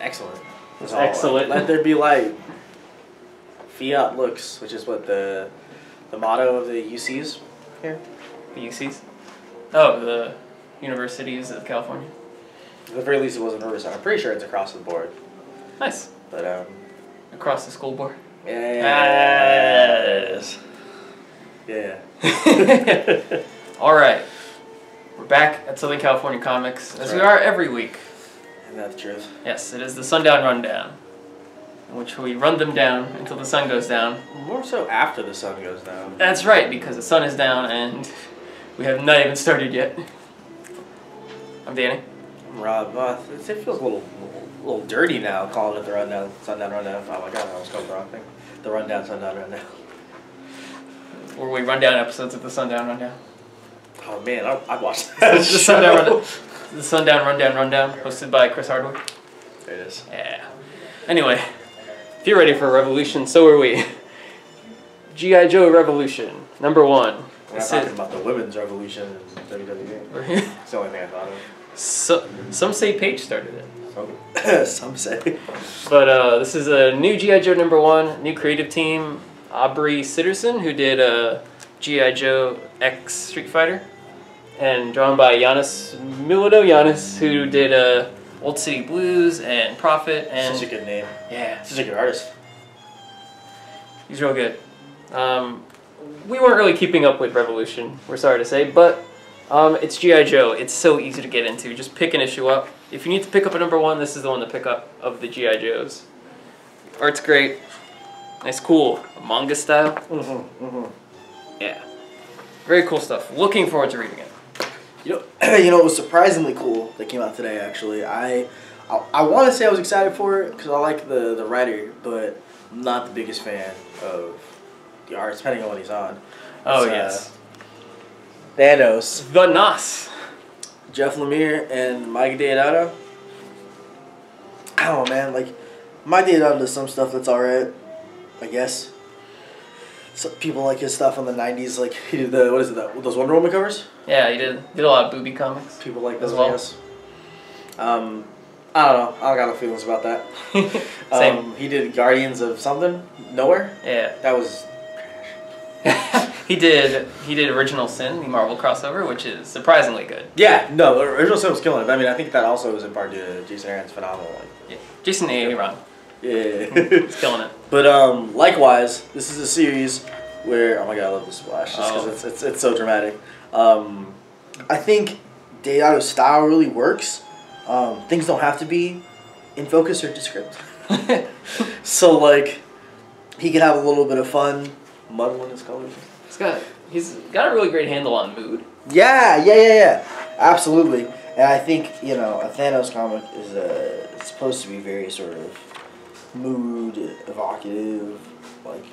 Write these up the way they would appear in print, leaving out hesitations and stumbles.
Excellent. It's excellent. Let there be light. Fiat lux, which is what the motto of the UCs here. The UCs? Oh, the Universities of California. At the very least, it wasn't Riverside. I'm pretty sure it's across the board. Nice. But across the school board. Yeah. There it is. Yeah. All right. We're back at Southern California Comics, as we are every week. And that's the truth. Yes, it is the Sundown Rundown, in which we run them down until the sun goes down. More so after the sun goes down. That's right, because the sun is down and we have not even started yet. I'm Danny. I'm Rob. It feels a little dirty now calling it the Rundown, Sundown Rundown. Oh my god, I almost called the wrong thing. The Rundown, Sundown Rundown. Where we run down episodes of the Sundown Rundown. Oh man, I'd watch that. The Sundown Rundown. The Sundown Rundown, hosted by Chris Hardwick. There it is. Yeah. Anyway, if you're ready for a revolution, so are we. G.I. Joe Revolution, #1. We're not talking about the women's revolution in WWE. It's the only thing I thought of. Some say Paige started it. Some say. But this is a new G.I. Joe #1, new creative team. Aubrey Sitterson, who did G.I. Joe X Street Fighter. And drawn by Giannis Milano-Giannis, who did Old City Blues and Prophet. And such a good name. Yeah. Such a good artist. He's real good. We weren't really keeping up with Revolution, we're sorry to say, but it's G.I. Joe. It's so easy to get into. Just pick an issue up. If you need to pick up a #1, this is the one to pick up of the G.I. Joes. Art's great. Nice, cool manga style. Yeah. Very cool stuff. Looking forward to reading it. You know, it was surprisingly cool that came out today. Actually, I want to say I was excited for it because I like the writer, but I'm not the biggest fan of the art, depending on what he's on. Oh yes, Thanos, the Nos, Jeff Lemire, and Mike Deodato. I don't know, man. Like, Mike Deodato does some stuff that's alright, I guess. So people like his stuff in the '90s, like he did those Wonder Woman covers. Yeah, he did a lot of booby comics. People like those, I guess. I don't know. I don't got no feelings about that. Same. He did Guardians of something, Nowhere. Yeah. That was trash. He did Original Sin, the Marvel crossover, which is surprisingly good. Yeah, no, Original Sin was killing it. I mean, I think that also was in part due to Jason Aaron's phenomenal. Yeah. Jason Aaron. Yeah. He's killing it. But likewise, this is a series where, oh my god, I love the splash just because it's so dramatic. I think Deodato's style really works. Things don't have to be in focus or descript. So like, he can have a little bit of fun muddling his colors. He's got a really great handle on mood. Yeah. Absolutely. And I think, a Thanos comic is it's supposed to be very sort of mood evocative, like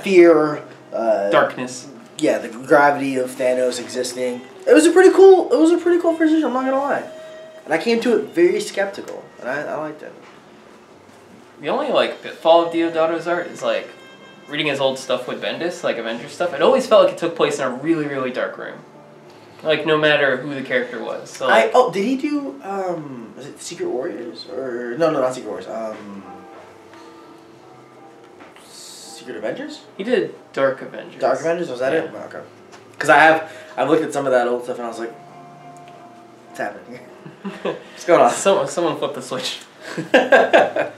fear, darkness. Yeah, the gravity of Thanos existing. It was a pretty cool first issue, I'm not gonna lie. And I came to it very skeptical, and I liked it. The only pitfall of Deodato's art is reading his old stuff with Bendis, Avengers stuff. It always felt like it took place in a really, really dark room. No matter who the character was. So did he do was it Secret Warriors or no, not Secret Warriors. Secret Avengers? He did Dark Avengers. Dark Avengers, was that it? Okay. Because I've looked at some of that old stuff and I was like, what's happening here? What's going on? Someone flipped the switch. I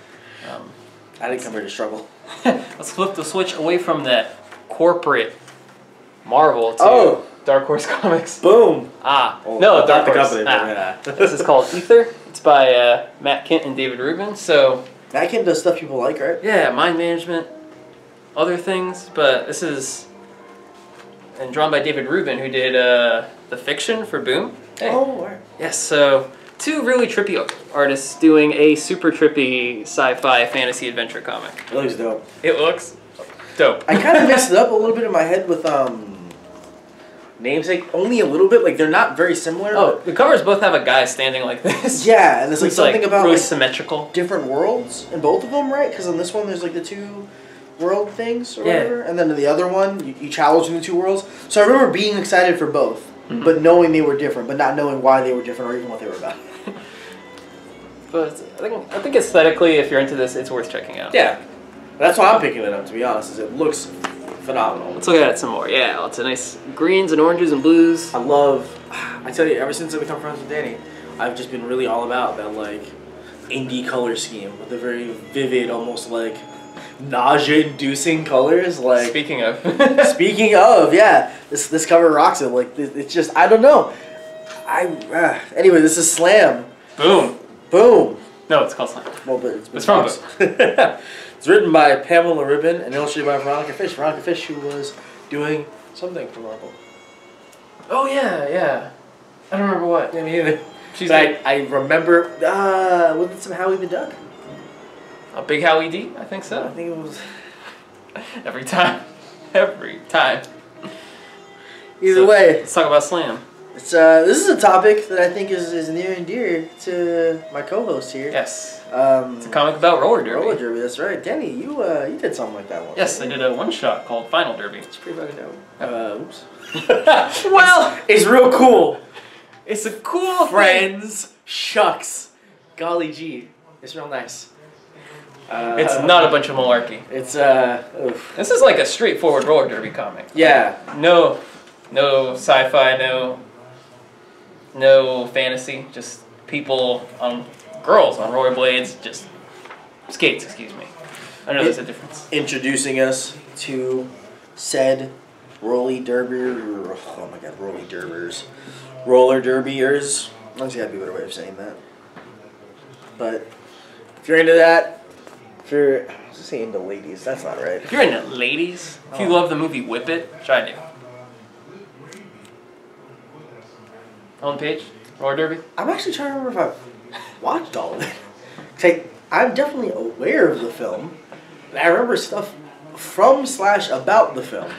didn't come here to struggle. Let's flip the switch away from that corporate Marvel to Dark Horse Comics. Boom! No, Dark Horse. Company, This is called Ether. It's by Matt Kindt and David Rubin. So Matt Kindt does stuff people like, right? Yeah, mind management, other things, but this is drawn by David Rubin, who did the fiction for Boom. Hey. Oh, right. Yes. So two really trippy artists doing a super trippy sci-fi fantasy adventure comic. It looks dope. It looks dope. I kind of messed it up a little bit in my head with namesake, only a little bit. They're not very similar. Oh, the covers both have a guy standing like this. Yeah, and there's something about really symmetrical different worlds in both of them, right? Because in this one there's the two world things or whatever, and then in the other one you travel between the two worlds. So I remember being excited for both, but knowing they were different, but not knowing why they were different or even what they were about. But I think aesthetically, if you're into this, it's worth checking out. Yeah, that's why I'm picking it up. To be honest, is it looks phenomenal. Let's look at it some more. Yeah, lots of nice greens and oranges and blues. I tell you, ever since I become friends with Danny, I've just been really all about that like indie color scheme with the very vivid, almost like nausea-inducing colors. Like speaking of, yeah, this cover rocks it. Like it's just I don't know. Anyway, this is Slam. Boom. Boom. No, it's called Slam. Well, but it's from books. It's written by Pamela Ribbon and illustrated by Veronica Fish. Veronica Fish, who was doing something for Marvel. Oh yeah. I don't remember what. Yeah, me either. I remember. Was it some Howie the Duck? A Big Howie D? I think so. I think it was. Every time. Either way, let's talk about Slam. It's this is a topic that I think is near and dear to my co-host here. Yes. It's a comic about roller derby. Roller derby, that's right. Danny, you did something like that once. Yes, I did a one-shot called Final Derby. It's pretty fucking dope. Oops. Well, it's real cool. It's a cool Friends, shucks, golly gee, it's real nice. It's not a bunch of malarkey. It's oof. This is like a straightforward roller derby comic. Yeah. No sci-fi, no fantasy. Just girls on rollerblades, just skates. Excuse me. I know there's a difference. Introducing us to said roller derbiers. Roller derbiers. There's got to be a better way of saying that. But if you're into that, I was just saying into ladies. That's not right. If you're into ladies, if you love the movie Whip It, which I do. On page, roller derby. I'm actually trying to remember if I've watched all of it. I'm definitely aware of the film. I remember stuff from/about the film.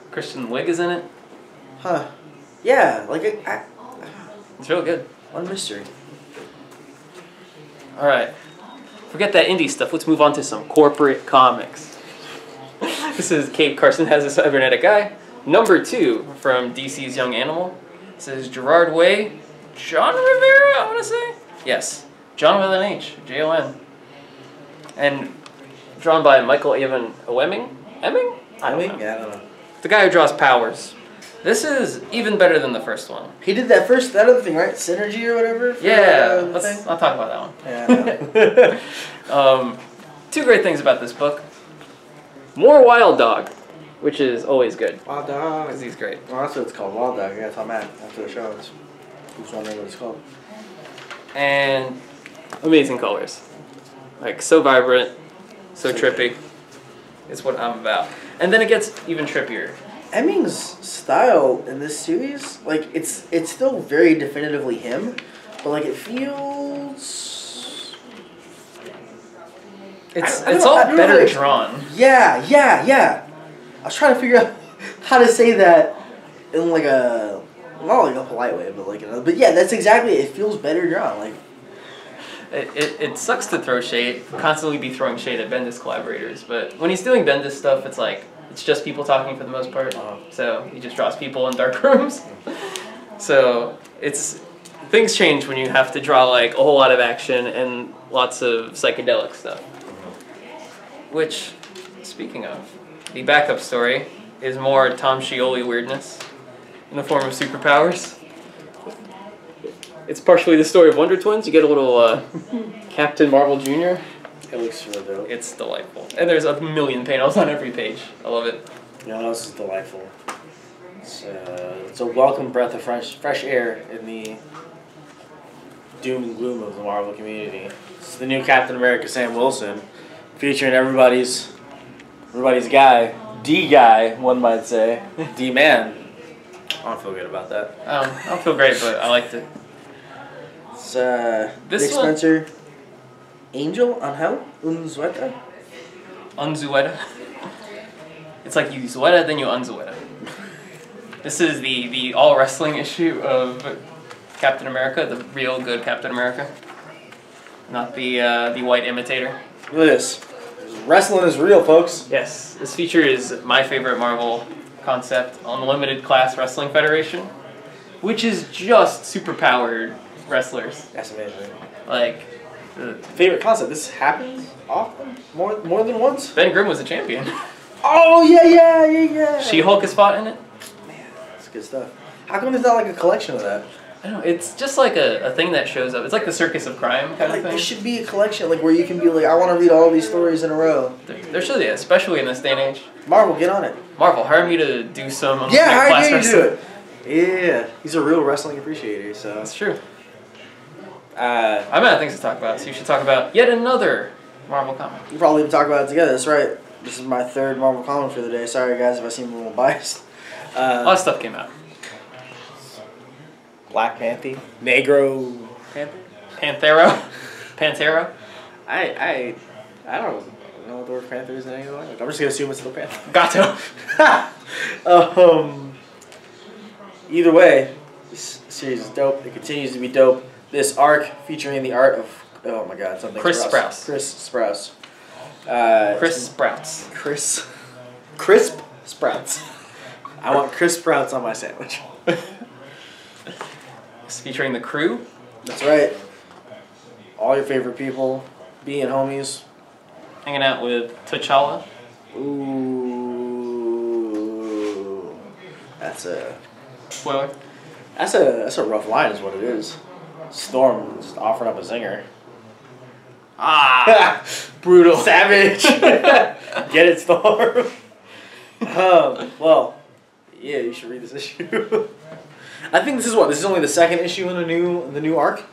Kristen Wiig is in it. Huh. Yeah, like it's real good. One mystery. All right. Forget that indie stuff. Let's move on to some corporate comics. This is CARSON has a cybernetic eye. Number 2 from DC's Young Animal. It says Gerard Way, John Rivera, I want to say? Yes. John with an H, Jon. And drawn by Michael Avon Oeming? Emming? I don't know. Yeah, I don't know. The guy who draws Powers. This is even better than the first one. He did that other thing, right? Synergy or whatever? Yeah, I'll talk about that one. Yeah. 2 great things about this book. More Wild Dog, which is always good. Wild Dog. Because he's great. Well, that's what it's called, Wild Dog. Yeah, that's how I'm at after the show. Who's wondering what it's called? And amazing colors. Like, so vibrant, so trippy. It's what I'm about. And then it gets even trippier. Emming's style in this series, like, it's still very definitively him, but, like, it feels... It's all better drawn. Yeah. I was trying to figure out how to say that in, like, not like a polite way, but, like, but yeah, that's exactly it. It feels better drawn, like... It sucks to throw shade, constantly be throwing shade at Bendis collaborators, but when he's doing Bendis stuff, it's like, it's just people talking for the most part, so he just draws people in dark rooms. So things change when you have to draw like a whole lot of action and lots of psychedelic stuff. Which, speaking of, the backup story is more Tom Scioli weirdness in the form of superpowers. It's partially the story of Wonder Twins. You get a little Captain Marvel Jr. It looks really dope. It's delightful. And there's a million panels on every page. I love it. You know what else is delightful? It's a welcome breath of fresh air in the doom and gloom of the Marvel community. It's the new Captain America Sam Wilson, featuring everybody's guy, D-guy, one might say, D-man. I don't feel good about that. I don't feel great, but I liked it. It's Dick Spencer, Angel Angel Unzueta. Unzueta. It's like you Zueta, then you Unzueta. This is the all wrestling issue of Captain America, the real good Captain America, not the white imitator. Look at this. Wrestling is real, folks. Yes, this feature is my favorite Marvel concept, Unlimited Class Wrestling Federation, which is just superpowered wrestlers. That's amazing. Like, favorite concept. This happens often, more than once. Ben Grimm was a champion. Oh yeah. She-Hulk has fought in it. Man, that's good stuff. How come there's not like a collection of that? I don't know. It's just like a thing that shows up. It's like the Circus of Crime kind of thing. There should be a collection like where you can be like, I want to read all these stories in a row. There should be, especially in this day and age. Marvel, get on it. Marvel, hire me to do some. Hire me to do it. Yeah, he's a real wrestling appreciator. So that's true. I'm out of things to talk about, so you should talk about yet another Marvel comic. We'll probably talk about it together. That's right. This is my third Marvel comic for the day. Sorry guys if I seem a little biased. A lot of stuff came out. Black Panther, Negro Panther, Panthera. I don't know what the word Panther is in any language. I'm just gonna assume it's the Panther. Gato. Either way, this series is dope. It continues to be dope. This arc featuring the art of something. Chris Sprouse. Crisp Sprouts. I want crisp sprouts on my sandwich. It's featuring the crew. That's right. All your favorite people, being homies. Hanging out with T'Challa. Ooh, that's a spoiler. That's a rough line, is what it is. Storm just offering up a zinger. Ah, brutal, savage. Get it, Storm. Well, yeah, you should read this issue. I think this is only the second issue in the new arc.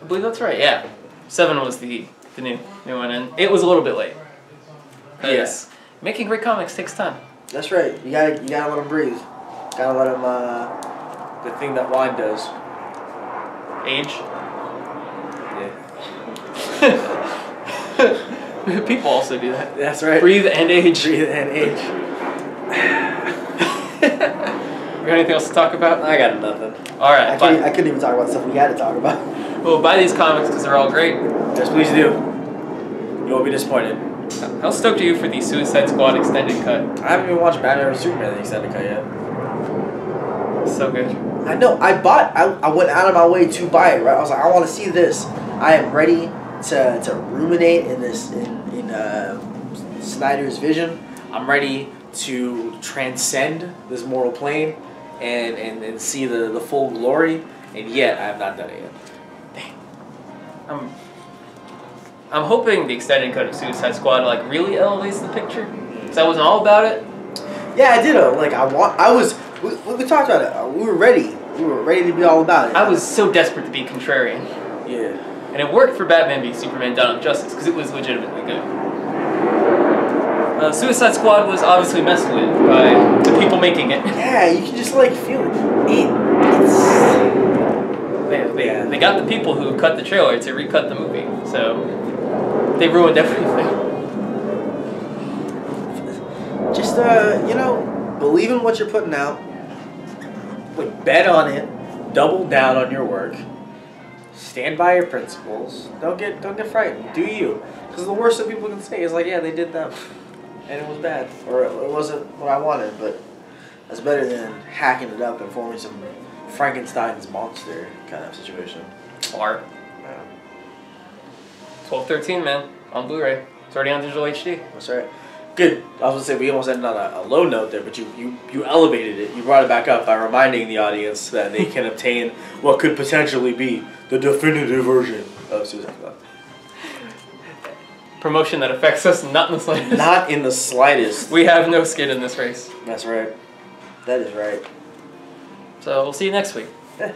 I believe that's right. Yeah, 7 was the new one, and it was a little bit late. Yes, making great comics takes time. That's right. You gotta let them breathe. Gotta let them the thing that wine does. Age. Yeah. People also do that. That's right. Breathe and age. Breathe and age. You got anything else to talk about? I got nothing. All right. I couldn't even talk about stuff we had to talk about. Well, buy these comics because they're all great. Yes, please do. You won't be disappointed. How stoked are you for the Suicide Squad extended cut? I haven't even watched Batman vs Superman the extended cut yet. So good. I know. I went out of my way to buy it. Right. I was like, I want to see this. I am ready to ruminate in this in Snyder's vision. I'm ready to transcend this mortal plane and see the full glory. And yet, I have not done it yet. Dang. I'm hoping the extended cut of Suicide Squad like really elevates the picture. Cause I wasn't all about it. Yeah, I did. We talked about it. We were ready. We were ready to be all about it. I was so desperate to be contrarian. Yeah. And it worked for Batman v Superman: Dawn of Justice because it was legitimately good. Suicide Squad was obviously messed with by the people making it. Yeah, you can just like feel it. They got the people who cut the trailer to recut the movie, so they ruined everything. Just believe in what you're putting out. Like, bet on it. Double down on your work. Stand by your principles. Don't get frightened. Do you? Because the worst that people can say is like, yeah, they did them, and it was bad, or it wasn't what I wanted. But that's better than hacking it up and forming some Frankenstein's monster kind of situation. Art. Yeah. 12/13, man, on Blu-ray. It's already on digital HD. That's right. Good. I was gonna say we almost ended on a low note there, but you elevated it. You brought it back up by reminding the audience that they can obtain what could potentially be the definitive version of Suicide Squad. Promotion that affects us not in the slightest. Not in the slightest. We have no skin in this race. That's right. That is right. So we'll see you next week. Yeah.